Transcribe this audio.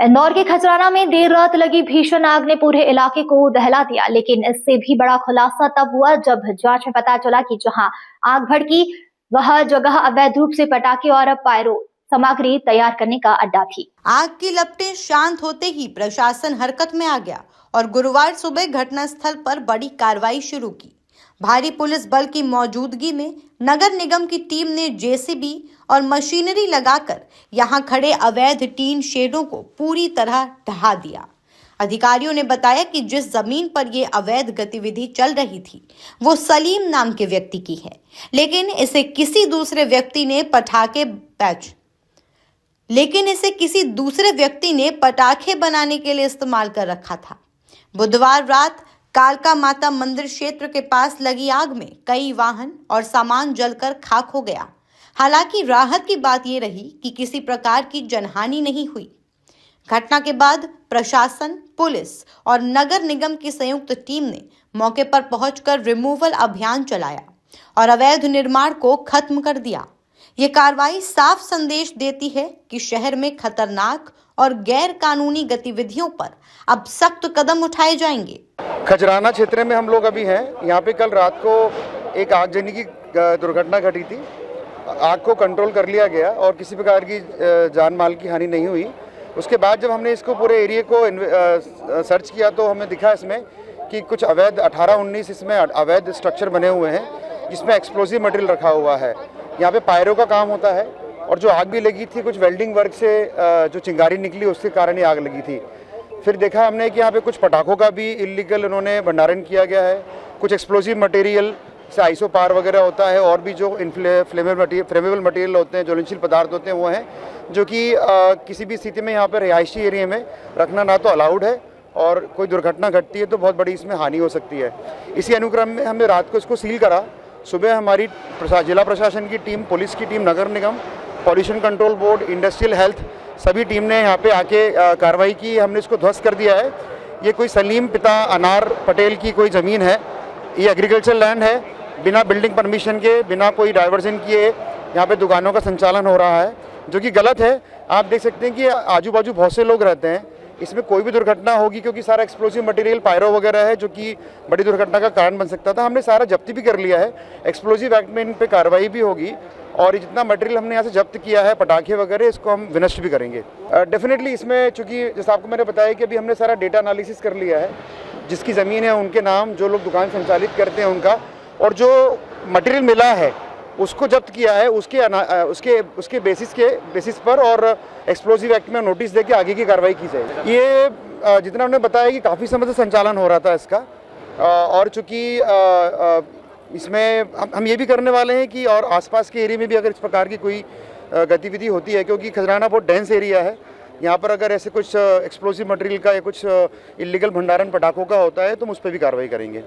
इंदौर के खजराना में देर रात लगी भीषण आग ने पूरे इलाके को दहला दिया, लेकिन इससे भी बड़ा खुलासा तब हुआ जब जांच में पता चला कि जहां आग भड़की वह जगह अवैध रूप से पटाखे और पायरो सामग्री तैयार करने का अड्डा थी। आग की लपटें शांत होते ही प्रशासन हरकत में आ गया और गुरुवार सुबह घटनास्थल पर बड़ी कार्रवाई शुरू की। भारी पुलिस बल की मौजूदगी में नगर निगम की टीम ने जेसीबी और मशीनरी लगाकर यहां खड़े अवैध टीन शेडों को पूरी तरह ढहा दिया। अधिकारियों ने बताया कि जिस जमीन पर यह अवैध गतिविधि चल रही थी वो सलीम नाम के व्यक्ति की है, लेकिन इसे किसी दूसरे व्यक्ति ने पटाखे बनाने के लिए इस्तेमाल कर रखा था। बुधवार रात कालका माता मंदिर क्षेत्र के पास लगी आग में कई वाहन और सामान जलकर खाक हो गया। हालांकि राहत की बात यह रही कि किसी प्रकार की जनहानि नहीं हुई। घटना के बाद प्रशासन, पुलिस और नगर निगम की संयुक्त टीम ने मौके पर पहुंचकर रिमूवल अभियान चलाया और अवैध निर्माण को खत्म कर दिया। ये कार्रवाई साफ संदेश देती है कि शहर में खतरनाक और गैर कानूनी गतिविधियों पर अब सख्त कदम उठाए जाएंगे। खजराना क्षेत्र में हम लोग अभी हैं। यहाँ पे कल रात को एक आगजनी की दुर्घटना घटी थी। आग को कंट्रोल कर लिया गया और किसी प्रकार की जान माल की हानि नहीं हुई। उसके बाद जब हमने इसको पूरे एरिया को सर्च किया तो हमें दिखा इसमें कि कुछ अवैध 18-19 इसमें अवैध स्ट्रक्चर बने हुए हैं जिसमें एक्सप्लोसिव मटेरियल रखा हुआ है। यहाँ पे पायरो का काम होता है और जो आग भी लगी थी कुछ वेल्डिंग वर्क से जो चिंगारी निकली उसके कारण ही आग लगी थी। फिर देखा हमने कि यहाँ पे कुछ पटाखों का भी इलीगल उन्होंने भंडारण किया गया है। कुछ एक्सप्लोसिव मटेरियल से आइसो पार वगैरह होता है और भी जो फ्लेमेबल मटेरियल होते हैं, ज्वलनशील पदार्थ होते हैं वो हैं जो कि किसी भी स्थिति में यहाँ पर रिहायशी एरिया में रखना ना तो अलाउड है और कोई दुर्घटना घटती है तो बहुत बड़ी इसमें हानि हो सकती है। इसी अनुक्रम में हमने रात को इसको सील करा। सुबह हमारी जिला प्रशासन की टीम, पुलिस की टीम, नगर निगम, pollution control board, industrial health सभी टीम ने यहाँ पे आके कार्रवाई की। हमने इसको ध्वस्त कर दिया है। ये कोई सलीम पिता अनार पटेल की कोई ज़मीन है। ये एग्रीकल्चर लैंड है। बिना बिल्डिंग परमिशन के, बिना कोई डाइवर्जन किए यहाँ पे दुकानों का संचालन हो रहा है जो कि गलत है। आप देख सकते हैं कि आजू बाजू बहुत से लोग रहते हैं। इसमें कोई भी दुर्घटना होगी क्योंकि सारा एक्सप्लोसिव मटेरियल पायरो वगैरह है जो कि बड़ी दुर्घटना का कारण बन सकता था। हमने सारा जब्ती भी कर लिया है। एक्सप्लोसिव एक्ट में इन पे कार्रवाई भी होगी और जितना मटेरियल हमने यहाँ से जब्त किया है, पटाखे वगैरह, इसको हम विनष्ट भी करेंगे। डेफिनेटली इसमें चूँकि जैसे आपको मैंने बताया कि अभी हमने सारा डेटा एनालिसिस कर लिया है, जिसकी ज़मीन है उनके नाम, जो लोग दुकान संचालित करते हैं उनका, और जो मटेरियल मिला है उसको जब्त किया है उसके बेसिस पर और एक्सप्लोसिव एक्ट में नोटिस देके आगे की कार्रवाई की जाएगी। ये जितना उन्होंने बताया कि काफ़ी समय से संचालन हो रहा था इसका और चूँकि इसमें हम ये भी करने वाले हैं कि और आसपास के एरिया में भी अगर इस प्रकार की कोई गतिविधि होती है, क्योंकि खजराना बहुत डेंस एरिया है, यहाँ पर अगर ऐसे कुछ एक्सप्लोसिव मटेरियल का या कुछ इलीगल भंडारण पटाखों का होता है तो हम उस पर भी कार्रवाई करेंगे।